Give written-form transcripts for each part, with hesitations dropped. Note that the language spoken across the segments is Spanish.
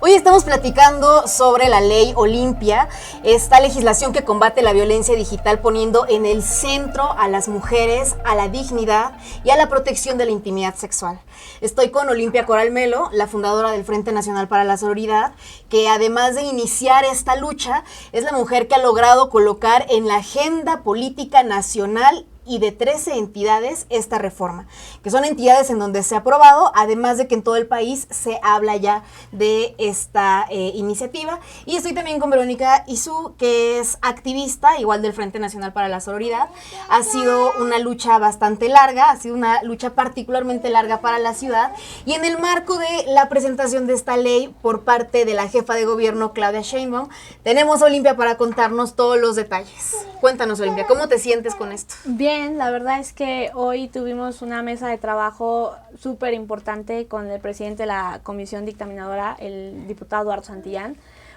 Hoy estamos platicando sobre la ley Olimpia, esta legislación que combate la violencia digital poniendo en el centro a las mujeres, a la dignidad y a la protección de la intimidad sexual. Estoy con Olimpia Coral Melo, la fundadora del Frente Nacional para la Sororidad, que además de iniciar esta lucha, es la mujer que ha logrado colocar en la agenda política nacional y de 13 entidades esta reforma, que son entidades en donde se ha aprobado, además de que en todo el país se habla ya de esta iniciativa. Y estoy también con Verónica Isu, que es activista, igual del Frente Nacional para la Sororidad. Ha sido una lucha bastante larga, ha sido una lucha particularmente larga para la ciudad, y en el marco de la presentación de esta ley por parte de la jefa de gobierno, Claudia Sheinbaum, tenemos a Olimpia para contarnos todos los detalles. Cuéntanos, Olimpia, ¿cómo te sientes con esto? Bien, la verdad es que hoy tuvimos una mesa de trabajo súper importante con el presidente de la comisión dictaminadora, el diputado Eduardo Santillán.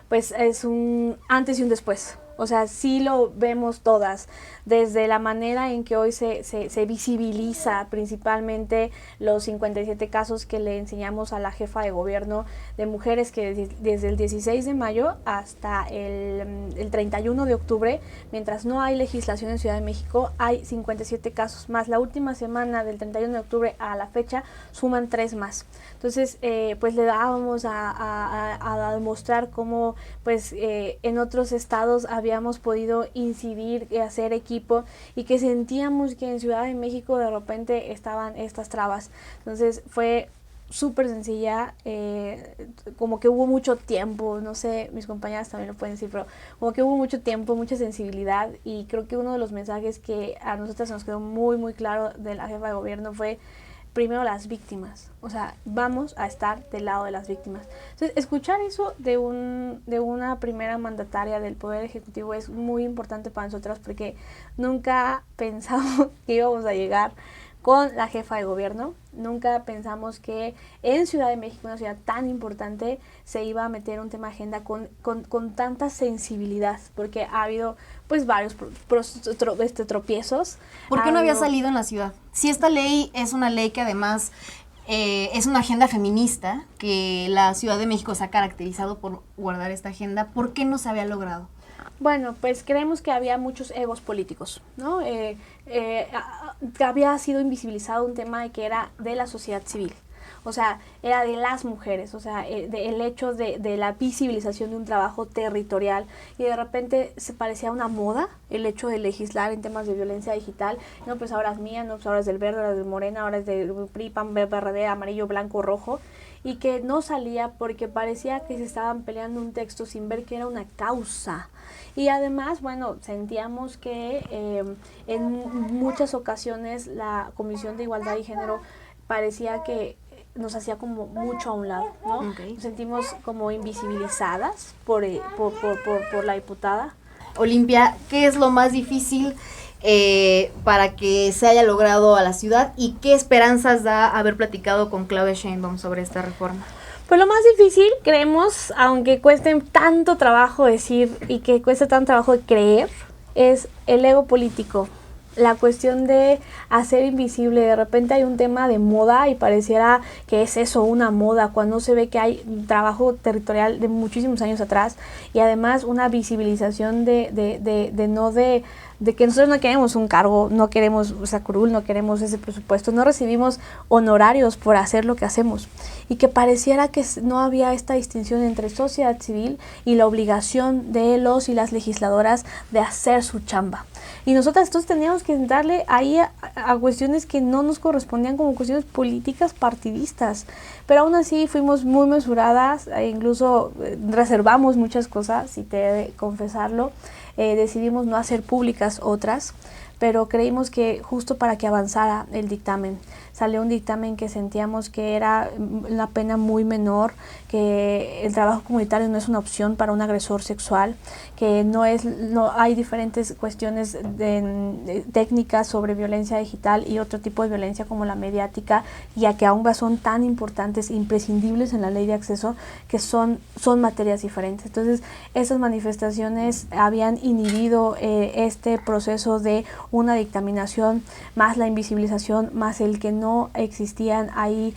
Pues es un antes y un después. O sea, sí lo vemos todas, desde la manera en que hoy se visibiliza principalmente los 57 casos que le enseñamos a la jefa de gobierno de mujeres que desde el 16 de mayo hasta el 31 de octubre, mientras no hay legislación en Ciudad de México, hay 57 casos más. La última semana del 31 de octubre a la fecha suman 3 más. Entonces, pues le dábamos a demostrar cómo pues en otros estados habíamos podido incidir, hacer equipo, y que sentíamos que en Ciudad de México de repente estaban estas trabas. Entonces fue súper sencilla, como que hubo mucho tiempo, no sé, mis compañeras también lo pueden decir, pero como que hubo mucho tiempo, mucha sensibilidad, y creo que uno de los mensajes que a nosotras nos quedó muy muy claro de la jefa de gobierno fue: primero las víctimas, o sea, vamos a estar del lado de las víctimas. Entonces, escuchar eso de una primera mandataria del Poder Ejecutivo es muy importante para nosotras, porque nunca pensamos que íbamos a llegar con la jefa de gobierno, nunca pensamos que en Ciudad de México, una ciudad tan importante, se iba a meter un tema de agenda con tanta sensibilidad, porque ha habido pues varios tropiezos. ¿Por qué no había salido en la ciudad? Si esta ley es una ley que además es una agenda feminista, que la Ciudad de México se ha caracterizado por guardar esta agenda, ¿por qué no se había logrado? Bueno, pues creemos que había muchos egos políticos, ¿no? Había sido invisibilizado un tema de que era de la sociedad civil. O sea, era de las mujeres, o sea, el hecho de la visibilización de un trabajo territorial, y de repente se parecía una moda el hecho de legislar en temas de violencia digital. No, pues ahora es mía, no, pues ahora es del Verde, ahora es del Morena, ahora es del PRI, PAN, PRD, amarillo, blanco, rojo, y que no salía porque parecía que se estaban peleando un texto sin ver que era una causa. Y además, bueno, sentíamos que en muchas ocasiones la Comisión de Igualdad y Género parecía que nos hacía como mucho a un lado, ¿no? Okay. Nos sentimos como invisibilizadas por la diputada. Olimpia, ¿qué es lo más difícil para que se haya logrado a la ciudad, y qué esperanzas da haber platicado con Claudia Sheinbaum sobre esta reforma? Pues lo más difícil, creemos, aunque cueste tanto trabajo decir y que cueste tanto trabajo creer, es el ego político. La cuestión de hacer invisible, de repente hay un tema de moda y pareciera que es eso, una moda, cuando se ve que hay trabajo territorial de muchísimos años atrás, y además una visibilización de que nosotros no queremos un cargo, no queremos curul, no queremos ese presupuesto, no recibimos honorarios por hacer lo que hacemos, y que pareciera que no había esta distinción entre sociedad civil y la obligación de los y las legisladoras de hacer su chamba. Y nosotras entonces teníamos que entrarle ahí a cuestiones que no nos correspondían como cuestiones políticas partidistas. Pero aún así fuimos muy mesuradas, incluso reservamos muchas cosas, y te he de confesarlo. Decidimos no hacer públicas otras, pero creímos que justo para que avanzara el dictamen. Salió un dictamen que sentíamos que era una pena muy menor, que el trabajo comunitario no es una opción para un agresor sexual, que no hay diferentes cuestiones técnicas sobre violencia digital y otro tipo de violencia como la mediática, ya que ambas son tan importantes, imprescindibles en la ley de acceso, que son materias diferentes. Entonces, esas manifestaciones habían inhibido este proceso de una dictaminación, más la invisibilización, más el que no existían ahí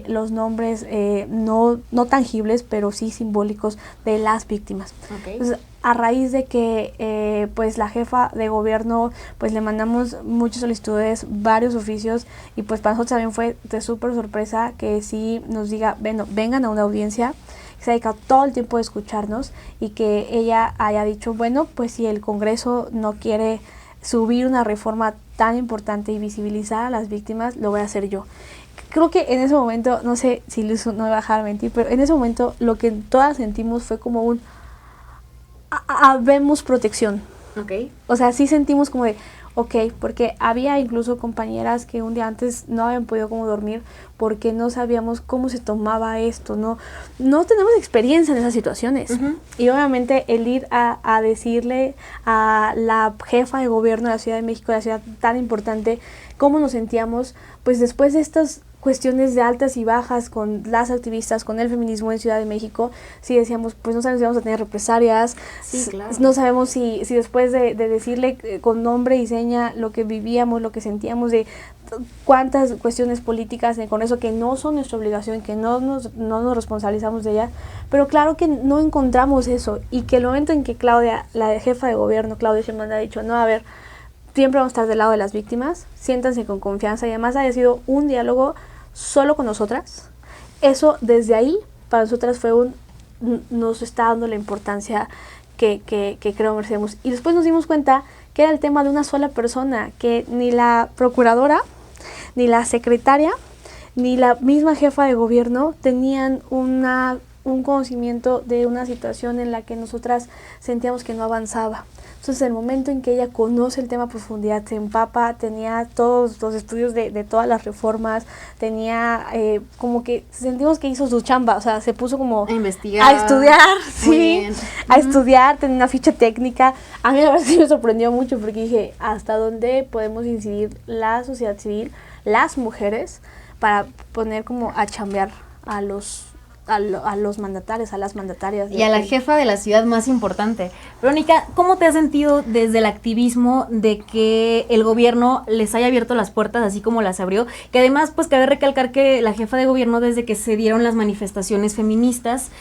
los nombres no tangibles, pero sí simbólicos de las víctimas. Okay. Entonces, a raíz de que pues la jefa de gobierno, pues le mandamos muchas solicitudes, varios oficios, y pues para nosotros también fue de súper sorpresa que sí nos diga, bueno, vengan a una audiencia, que se ha dedicado todo el tiempo a escucharnos, y que ella haya dicho, bueno, pues si el Congreso no quiere subir una reforma tan importante y visibilizar a las víctimas, lo voy a hacer yo. Creo que en ese momento, no sé si Luz no me va a dejar mentir, pero en ese momento lo que todas sentimos fue como un vemos protección. Okay. O sea, sí sentimos como de, ok, porque había incluso compañeras que un día antes no habían podido como dormir porque no sabíamos cómo se tomaba esto, no tenemos experiencia en esas situaciones. Y obviamente el ir a decirle a la jefa de gobierno de la Ciudad de México, de la ciudad tan importante, cómo nos sentíamos, pues después de estas cuestiones de altas y bajas con las activistas, con el feminismo en Ciudad de México, sí decíamos, pues no sabemos si vamos a tener represalias, sí, claro. No sabemos si después de decirle con nombre y seña lo que vivíamos, lo que sentíamos, de cuántas cuestiones políticas con eso que no son nuestra obligación, que no nos responsabilizamos de ella, pero claro que no encontramos eso, y que el momento en que Claudia, la jefa de gobierno, Claudia Sheinbaum, ha dicho, no, a ver, siempre vamos a estar del lado de las víctimas, siéntanse con confianza, y además haya sido un diálogo solo con nosotras, eso desde ahí para nosotras fue nos está dando la importancia que creo merecemos. Y después nos dimos cuenta que era el tema de una sola persona, que ni la procuradora, ni la secretaria, ni la misma jefa de gobierno tenían un conocimiento de una situación en la que nosotras sentíamos que no avanzaba. Entonces, el momento en que ella conoce el tema a profundidad, se empapa, tenía todos los estudios de todas las reformas, tenía como que sentimos que hizo su chamba, o sea, se puso como a investigar, a estudiar, sí, a estudiar, tenía una ficha técnica. A mí la verdad sí me sorprendió mucho porque dije, ¿hasta dónde podemos incidir la sociedad civil, las mujeres, para poner como a chambear a los mandatarios, a las mandatarias? Y a la jefa de la ciudad más importante. Verónica, ¿cómo te has sentido desde el activismo de que el gobierno les haya abierto las puertas así como las abrió? Que además, pues cabe recalcar que la jefa de gobierno, desde que se dieron las manifestaciones feministas,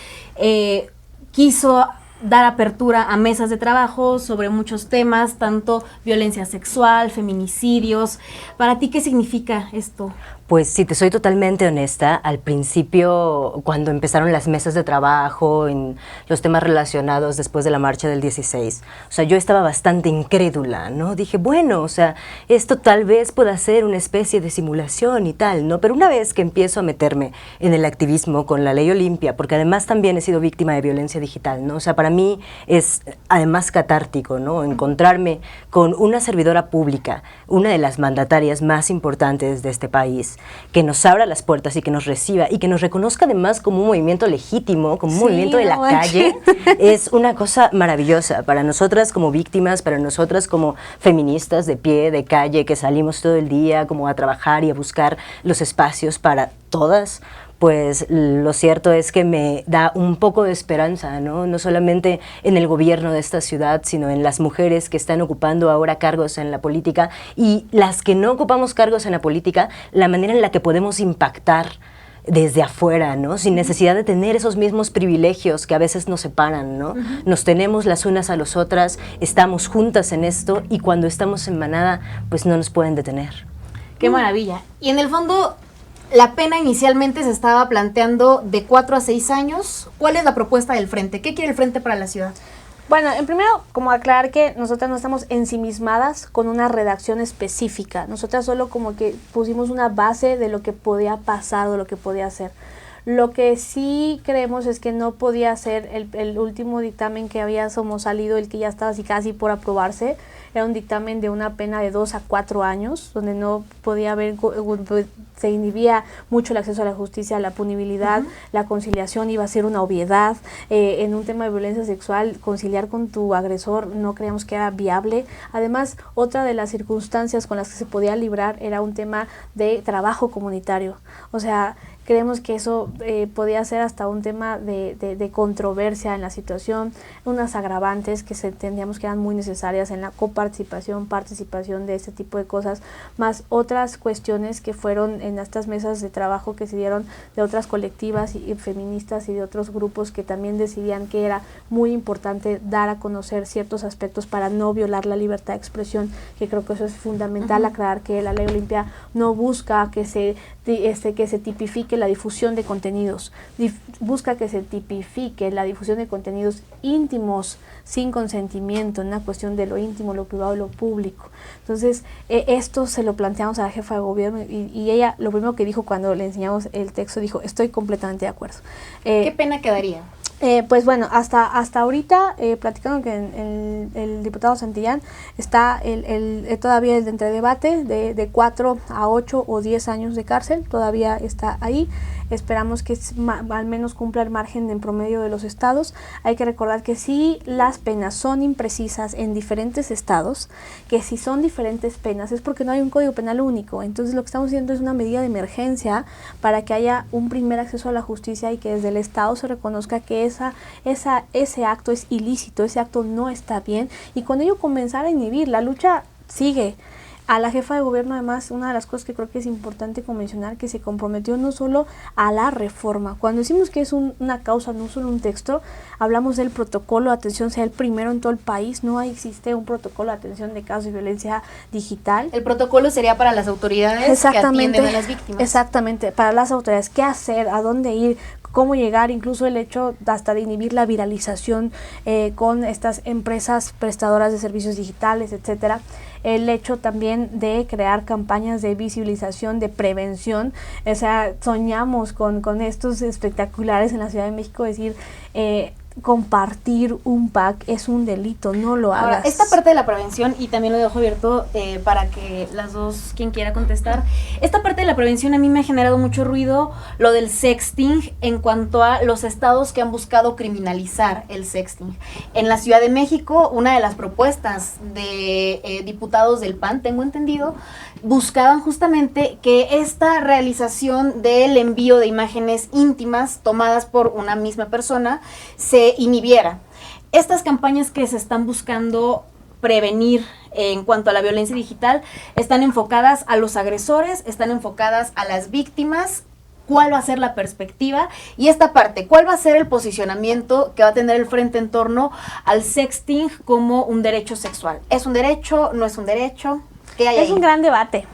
quiso dar apertura a mesas de trabajo sobre muchos temas, tanto violencia sexual, feminicidios. ¿Para ti qué significa esto? Pues si te soy totalmente honesta, al principio, cuando empezaron las mesas de trabajo en los temas relacionados después de la marcha del 16, o sea, yo estaba bastante incrédula, ¿no? Dije, bueno, o sea, esto tal vez pueda ser una especie de simulación y tal, ¿no? Pero una vez que empiezo a meterme en el activismo con la Ley Olimpia, porque además también he sido víctima de violencia digital, ¿no? O sea, para mí es además catártico, ¿no? Encontrarme con una servidora pública, una de las mandatarias más importantes de este país, que nos abra las puertas y que nos reciba y que nos reconozca además como un movimiento legítimo, como un movimiento de la calle, es una cosa maravillosa para nosotras como víctimas, para nosotras como feministas de pie, de calle, que salimos todo el día como a trabajar y a buscar los espacios para todas. Pues lo cierto es que me da un poco de esperanza, ¿no? No solamente en el gobierno de esta ciudad, sino en las mujeres que están ocupando ahora cargos en la política y las que no ocupamos cargos en la política, la manera en la que podemos impactar desde afuera, ¿no? Sin necesidad de tener esos mismos privilegios que a veces nos separan, ¿no? Nos tenemos las unas a las otras, estamos juntas en esto y cuando estamos en manada, pues no nos pueden detener. ¡Qué maravilla! Y en el fondo, la pena inicialmente se estaba planteando de 4 a 6 años. ¿Cuál es la propuesta del Frente? ¿Qué quiere el Frente para la ciudad? Bueno, en primero, como aclarar que nosotras no estamos ensimismadas con una redacción específica. Nosotras solo como que pusimos una base de lo que podía pasar, de lo que podía hacer. Lo que sí creemos es que no podía ser el último dictamen que había salido, el que ya estaba así casi por aprobarse. Era un dictamen de una pena de 2 a 4 años, donde no podía haber, se inhibía mucho el acceso a la justicia, la punibilidad, la conciliación iba a ser una obviedad. En un tema de violencia sexual, conciliar con tu agresor no creíamos que era viable. Además, otra de las circunstancias con las que se podía librar era un tema de trabajo comunitario. O sea, Creemos que eso podía ser hasta un tema de controversia en la situación, unas agravantes que entendíamos que eran muy necesarias en la coparticipación, participación de este tipo de cosas, más otras cuestiones que fueron en estas mesas de trabajo que se dieron de otras colectivas y feministas y de otros grupos que también decidían que era muy importante dar a conocer ciertos aspectos para no violar la libertad de expresión, que creo que eso es fundamental, aclarar que la Ley Olimpia no busca que se tipifique la difusión de contenidos, busca que se tipifique la difusión de contenidos íntimos sin consentimiento, en una cuestión de lo íntimo, lo privado y lo público. Entonces, esto se lo planteamos a la jefa de gobierno y ella lo primero que dijo cuando le enseñamos el texto, dijo, estoy completamente de acuerdo. ¿Qué pena quedaría? Pues bueno, hasta ahorita, platicando que el diputado Santillán está todavía el de entre debate de 4 a 8 o 10 años de cárcel, todavía está ahí. Esperamos que al menos cumpla el margen en promedio de los estados. Hay que recordar que si las penas son imprecisas en diferentes estados, que si son diferentes penas es porque no hay un código penal único. Entonces lo que estamos haciendo es una medida de emergencia para que haya un primer acceso a la justicia y que desde el estado se reconozca que ese acto es ilícito, ese acto no está bien, y cuando ello comenzara a inhibir, la lucha sigue. A la jefa de gobierno, además, una de las cosas que creo que es importante mencionar, que se comprometió no solo a la reforma. Cuando decimos que es una causa, no solo un texto, hablamos del protocolo de atención, sea el primero en todo el país. No existe un protocolo de atención de casos de violencia digital. El protocolo sería para las autoridades que atienden a las víctimas. Exactamente, para las autoridades. ¿Qué hacer? ¿A dónde ir? Cómo llegar, incluso el hecho hasta de inhibir la viralización con estas empresas prestadoras de servicios digitales, etcétera. El hecho también de crear campañas de visibilización, de prevención. O sea, soñamos con estos espectaculares en la Ciudad de México, decir, compartir un pack es un delito, no lo hagas. Ahora, esta parte de la prevención, y también lo dejo abierto para que las dos, quien quiera contestar, esta parte de la prevención a mí me ha generado mucho ruido, lo del sexting, en cuanto a los estados que han buscado criminalizar el sexting. En la Ciudad de México, una de las propuestas de diputados del PAN, tengo entendido, buscaban justamente que esta realización del envío de imágenes íntimas tomadas por una misma persona se inhibiera. Estas campañas que se están buscando prevenir en cuanto a la violencia digital están enfocadas a los agresores, están enfocadas a las víctimas. ¿Cuál va a ser la perspectiva? Y esta parte, ¿cuál va a ser el posicionamiento que va a tener el frente en torno al sexting como un derecho sexual? ¿Es un derecho? ¿No es un derecho? ¿Qué hay ahí? Es un gran debate.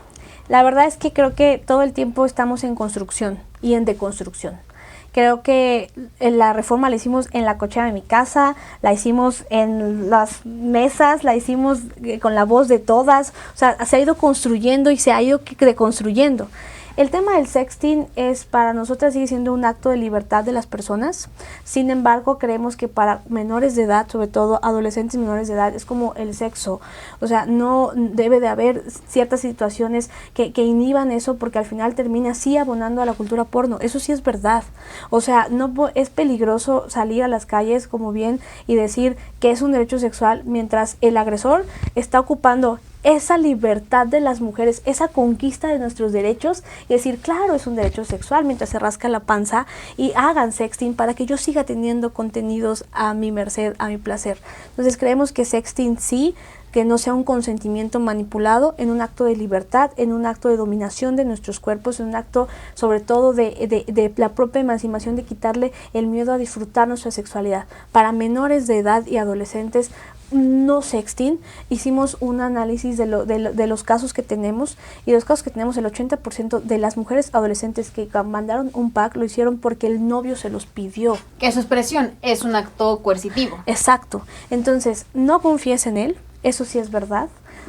La verdad es que creo que todo el tiempo estamos en construcción y en deconstrucción. Creo que la reforma la hicimos en la cochera de mi casa, la hicimos en las mesas, la hicimos con la voz de todas. O sea, se ha ido construyendo y se ha ido deconstruyendo. El tema del sexting para nosotras sigue siendo un acto de libertad de las personas. Sin embargo, creemos que para menores de edad, sobre todo adolescentes menores de edad, es como el sexo. O sea, no debe de haber ciertas situaciones que inhiban eso, porque al final termina así abonando a la cultura porno. Eso sí es verdad. O sea, no es peligroso salir a las calles, como bien, y decir que es un derecho sexual, mientras el agresor está ocupando esa libertad de las mujeres, esa conquista de nuestros derechos, y decir, claro, es un derecho sexual, mientras se rasca la panza, y hagan sexting para que yo siga teniendo contenidos a mi merced, a mi placer. Entonces creemos que sexting sí, que no sea un consentimiento manipulado, en un acto de libertad, en un acto de dominación de nuestros cuerpos, en un acto sobre todo de la propia emancipación, de quitarle el miedo a disfrutar nuestra sexualidad. Para menores de edad y adolescentes, no sexting. Hicimos un análisis de los casos que tenemos, y de los casos que tenemos, el 80% de las mujeres adolescentes que mandaron un pack lo hicieron porque el novio se los pidió. Que su expresión es un acto coercitivo. Exacto. Entonces, no confíes en él, eso sí es verdad.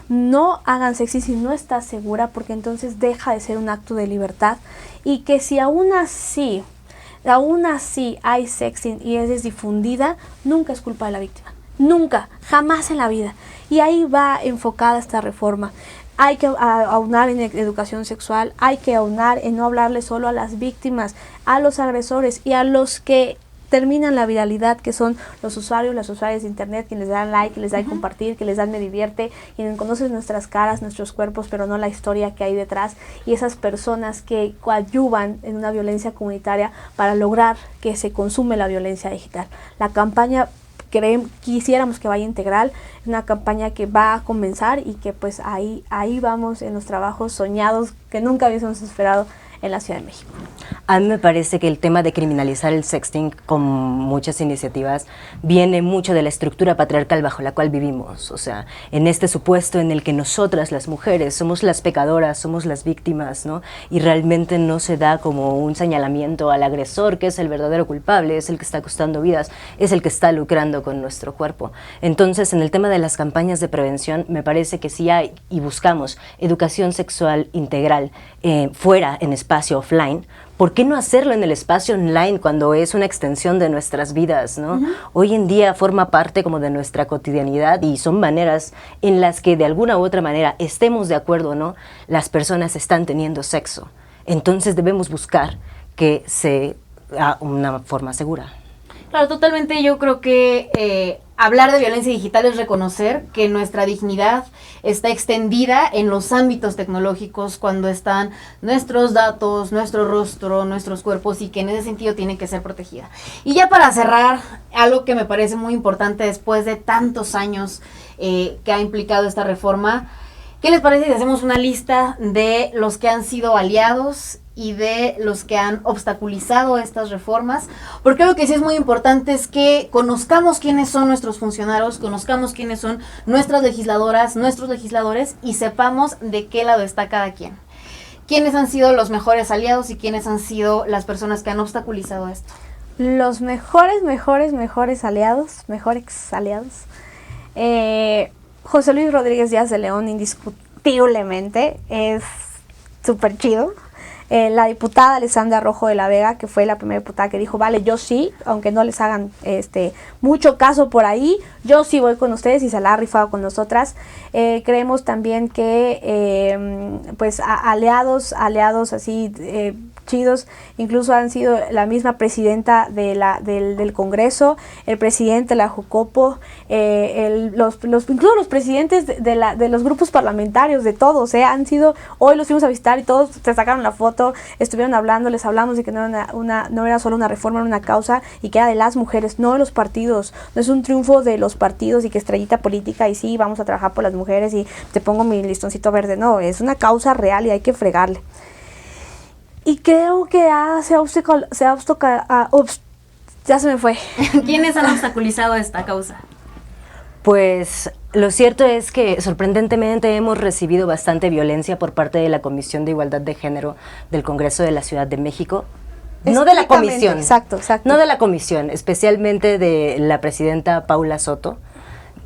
No hagan sexting si no estás segura, porque entonces deja de ser un acto de libertad. Y que si aún así hay sexting y es difundida, nunca es culpa de la víctima. Nunca, jamás en la vida. Y ahí va enfocada esta reforma. Hay que aunar en educación sexual, hay que aunar en no hablarle solo a las víctimas, a los agresores y a los que terminan la viralidad, que son los usuarios, las usuarias de internet, quienes les dan like, quienes les dan compartir, que les dan me divierte, quienes conocen nuestras caras, nuestros cuerpos, pero no la historia que hay detrás, y esas personas que coadyuvan en una violencia comunitaria para lograr que se consume la violencia digital. La campaña quisiéramos que vaya integral, es una campaña que va a comenzar y que pues ahí vamos en los trabajos soñados que nunca hubiésemos esperado en la Ciudad de México. A mí me parece que el tema de criminalizar el sexting con muchas iniciativas viene mucho de la estructura patriarcal bajo la cual vivimos. O sea, en este supuesto en el que nosotras, las mujeres, somos las pecadoras, somos las víctimas, ¿no? Y realmente no se da como un señalamiento al agresor, que es el verdadero culpable, es el que está costando vidas, es el que está lucrando con nuestro cuerpo. Entonces, en el tema de las campañas de prevención, me parece que sí hay y buscamos educación sexual integral fuera en espacio offline. ¿Por qué no hacerlo en el espacio online cuando es una extensión de nuestras vidas, ¿no? Hoy en día forma parte como de nuestra cotidianidad y son maneras en las que de alguna u otra manera, estemos de acuerdo o no, las personas están teniendo sexo. Entonces debemos buscar que sea una forma segura. Claro, totalmente. Yo creo que hablar de violencia digital es reconocer que nuestra dignidad está extendida en los ámbitos tecnológicos cuando están nuestros datos, nuestro rostro, nuestros cuerpos, y que en ese sentido tiene que ser protegida. Y ya para cerrar, algo que me parece muy importante después de tantos años que ha implicado esta reforma, ¿qué les parece si hacemos una lista de los que han sido aliados y de los que han obstaculizado estas reformas? Porque lo que sí es muy importante es que conozcamos quiénes son nuestros funcionarios, conozcamos quiénes son nuestras legisladoras, nuestros legisladores, y sepamos de qué lado está cada quien. ¿Quiénes han sido los mejores aliados y quiénes han sido las personas que han obstaculizado esto? Los mejores aliados, José Luis Rodríguez Díaz de León, indiscutiblemente, es súper chido. La diputada Alessandra Rojo de la Vega, que fue la primera diputada que dijo, vale, yo sí, aunque no les hagan mucho caso por ahí, yo sí voy con ustedes, y se la ha rifado con nosotras. Creemos también que pues aliados así chidos, incluso han sido la misma presidenta del Congreso, el presidente de la Jucopo, incluso los presidentes de los grupos parlamentarios, de todos, han sido, hoy los fuimos a visitar y todos se sacaron la foto, estuvieron hablando, les hablamos de que no era solo una reforma, era una causa, y que era de las mujeres, no de los partidos, no es un triunfo de los partidos y que estrellita política y sí, vamos a trabajar por las mujeres y te pongo mi listoncito verde, no, es una causa real y hay que fregarle. Y creo que ya se me fue. ¿Quiénes han obstaculizado esta causa? Pues lo cierto es que sorprendentemente hemos recibido bastante violencia por parte de la Comisión de Igualdad de Género del Congreso de la Ciudad de México. No de la comisión. Exacto. No de la comisión, especialmente de la presidenta Paula Soto.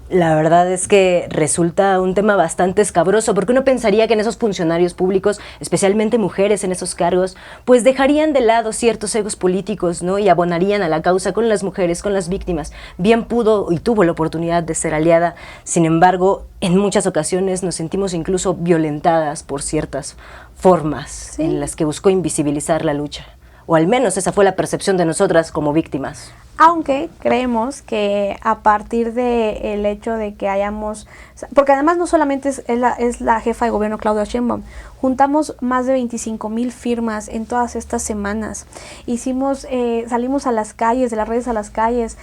La verdad es que resulta un tema bastante escabroso, porque uno pensaría que en esos funcionarios públicos, especialmente mujeres en esos cargos, pues dejarían de lado ciertos egos políticos, ¿no? Y abonarían a la causa con las mujeres, con las víctimas. Bien pudo y tuvo la oportunidad de ser aliada, sin embargo, en muchas ocasiones nos sentimos incluso violentadas por ciertas formas en las que buscó invisibilizar la lucha. O al menos esa fue la percepción de nosotras como víctimas. Aunque creemos que a partir del hecho de que hayamos, porque además no solamente es la jefa de gobierno Claudia Sheinbaum, juntamos más de 25,000 firmas en todas estas semanas, salimos a las calles, de las redes a las calles,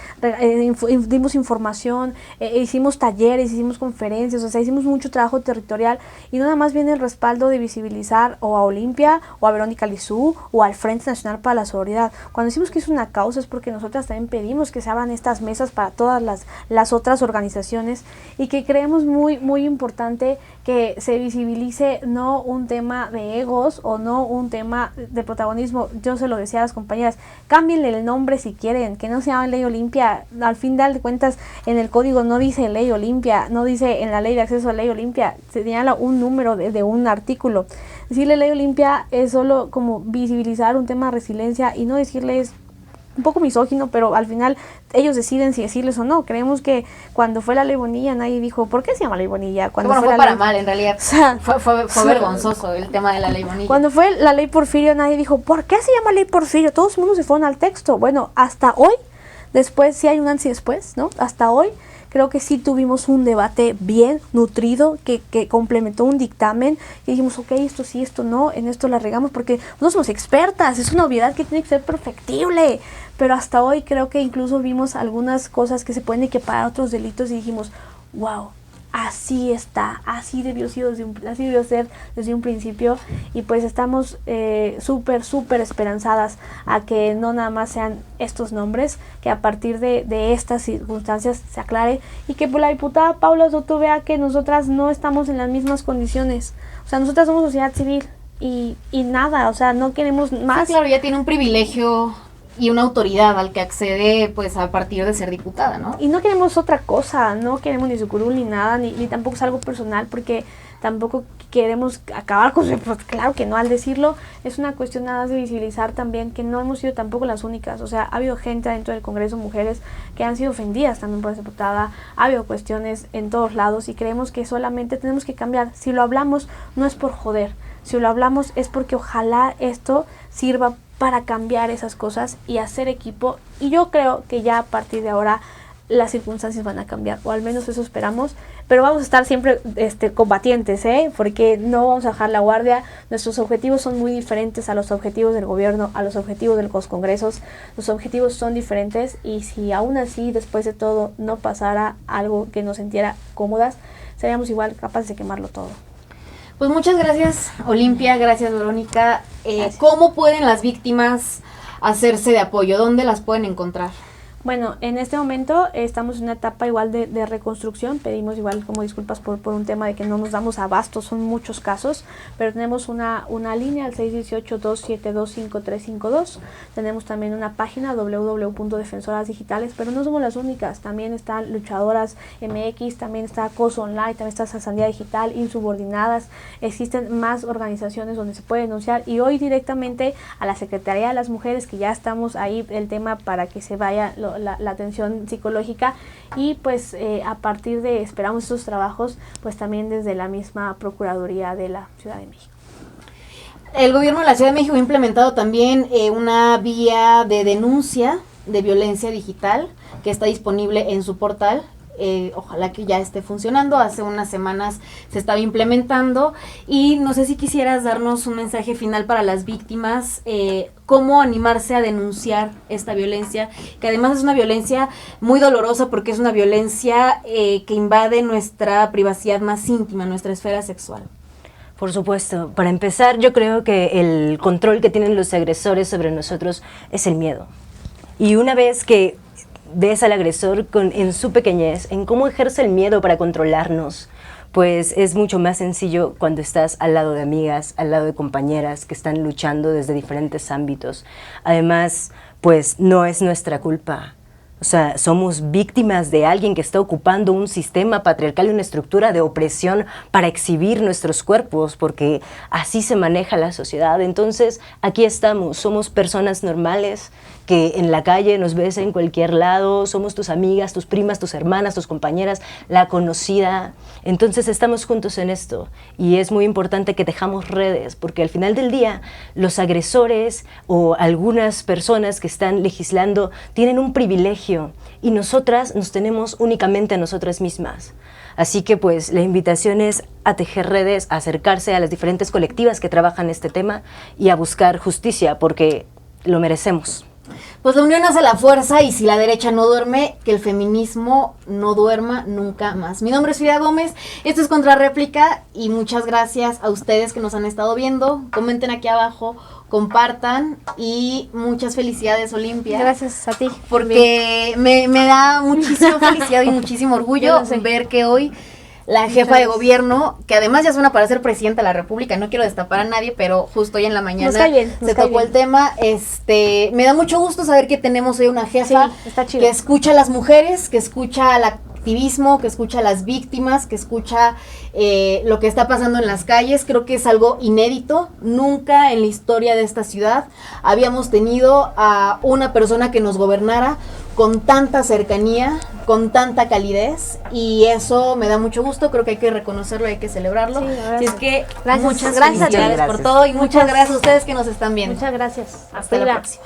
dimos información, hicimos talleres, hicimos conferencias, o sea, hicimos mucho trabajo territorial, y no nada más viene el respaldo de visibilizar o a Olimpia, o a Verónica Lizú, o al Frente Nacional para la Sororidad. Cuando decimos que es una causa es porque nosotras también pedimos que se abran estas mesas para todas las otras organizaciones, y que creemos muy importante que se visibilice no un tema de egos o no un tema de protagonismo. Yo se lo decía a las compañeras, cámbienle el nombre si quieren, que no se llame Ley Olimpia. Al final de cuentas, en el código no dice Ley Olimpia, no dice en la Ley de Acceso a Ley Olimpia, se señala un número de un artículo. Decirle Ley Olimpia es solo como visibilizar un tema de resiliencia y no decirles un poco misógino, pero al final ellos deciden si decirles o no. Creemos que cuando fue la Ley Bonilla nadie dijo, ¿por qué se llama Ley Bonilla? Cuando fue para mal, en realidad. O sea, fue vergonzoso el tema de la Ley Bonilla. Cuando fue la Ley Porfirio nadie dijo, ¿por qué se llama Ley Porfirio? Todos los mundo se fueron al texto. Bueno, hasta hoy después sí hay un antes y después, ¿no? Hasta hoy creo que sí tuvimos un debate bien nutrido, que complementó un dictamen, y dijimos, ok, esto sí, esto no, en esto la regamos, porque nosotros somos expertas, es una obviedad que tiene que ser perfectible, pero hasta hoy creo que incluso vimos algunas cosas que se pueden equiparar a otros delitos y dijimos, wow, así está, así debió ser desde un principio, y pues estamos súper esperanzadas a que no nada más sean estos nombres, que a partir de estas circunstancias se aclare, y que por la diputada Paula Soto vea que nosotras no estamos en las mismas condiciones, o sea, nosotras somos sociedad civil y nada, o sea, no queremos más. Sí, claro, ya tiene un privilegio y una autoridad al que accede pues a partir de ser diputada, ¿no? Y no queremos otra cosa, no queremos ni su curul ni nada, ni tampoco es algo personal, porque tampoco queremos acabar con su, pues claro que no, al decirlo es una cuestión nada más de visibilizar también que no hemos sido tampoco las únicas, o sea, ha habido gente dentro del Congreso, mujeres que han sido ofendidas también por esa diputada, ha habido cuestiones en todos lados y creemos que solamente tenemos que cambiar. Si lo hablamos no es por joder, si lo hablamos es porque ojalá esto sirva para cambiar esas cosas y hacer equipo, y yo creo que ya a partir de ahora las circunstancias van a cambiar, o al menos eso esperamos, pero vamos a estar siempre combatientes, porque no vamos a bajar la guardia. Nuestros objetivos son muy diferentes a los objetivos del gobierno, a los objetivos de los congresos, los objetivos son diferentes, y si aún así después de todo no pasara algo que nos sintiera cómodas, seríamos igual capaces de quemarlo todo. Pues muchas gracias, Olimpia, gracias, Verónica. Gracias. ¿Cómo pueden las víctimas hacerse de apoyo? ¿Dónde las pueden encontrar? Bueno, en este momento estamos en una etapa igual de reconstrucción, pedimos igual como disculpas por un tema de que no nos damos abasto, son muchos casos, pero tenemos una línea al 618-272-5352, tenemos también una página www.defensorasdigitales, pero no somos las únicas, también están Luchadoras MX, también está Acoso Online, también está Sandía Digital, Insubordinadas, existen más organizaciones donde se puede denunciar, y hoy directamente a la Secretaría de las Mujeres, que ya estamos ahí el tema para que se vaya la atención psicológica, y pues a partir de, esperamos estos trabajos, pues también desde la misma Procuraduría de la Ciudad de México. El gobierno de la Ciudad de México ha implementado también una vía de denuncia de violencia digital que está disponible en su portal. Ojalá que ya esté funcionando. Hace unas semanas se estaba implementando, y no sé si quisieras darnos un mensaje final para las víctimas, cómo animarse a denunciar esta violencia, que además es una violencia muy dolorosa porque es una violencia que invade nuestra privacidad más íntima, nuestra esfera sexual. Por supuesto. Para empezar, yo creo que el control que tienen los agresores sobre nosotros es el miedo. Y una vez que ves al agresor en su pequeñez, en cómo ejerce el miedo para controlarnos, pues es mucho más sencillo cuando estás al lado de amigas, al lado de compañeras que están luchando desde diferentes ámbitos. Además, pues no es nuestra culpa. O sea, somos víctimas de alguien que está ocupando un sistema patriarcal y una estructura de opresión para exhibir nuestros cuerpos, porque así se maneja la sociedad. Entonces, aquí estamos, somos personas normales que en la calle nos ves en cualquier lado, somos tus amigas, tus primas, tus hermanas, tus compañeras, la conocida. Entonces estamos juntos en esto, y es muy importante que tejamos redes, porque al final del día los agresores o algunas personas que están legislando tienen un privilegio, y nosotras nos tenemos únicamente a nosotras mismas. Así que pues la invitación es a tejer redes, a acercarse a las diferentes colectivas que trabajan este tema y a buscar justicia, porque lo merecemos. Pues la unión hace la fuerza, y si la derecha no duerme, que el feminismo no duerma nunca más. Mi nombre es Frida Gómez, esto es Contrarréplica, y muchas gracias a ustedes que nos han estado viendo. Comenten aquí abajo, compartan, y muchas felicidades, Olimpia. Gracias a ti. Porque me da muchísima felicidad y muchísimo orgullo ver que hoy la jefa de gobierno, que además ya suena para ser presidenta de la República, no quiero destapar a nadie, pero justo hoy en la mañana se tocó el tema. Me da mucho gusto saber que tenemos hoy una jefa que escucha a las mujeres, que escucha al activismo, que escucha a las víctimas, que escucha lo que está pasando en las calles. Creo que es algo inédito. Nunca en la historia de esta ciudad habíamos tenido a una persona que nos gobernara con tanta cercanía, con tanta calidez, y eso me da mucho gusto. Creo que hay que reconocerlo, hay que celebrarlo. Así es que muchas gracias por todo, y muchas gracias a ustedes que nos están viendo. Muchas gracias. Hasta la próxima.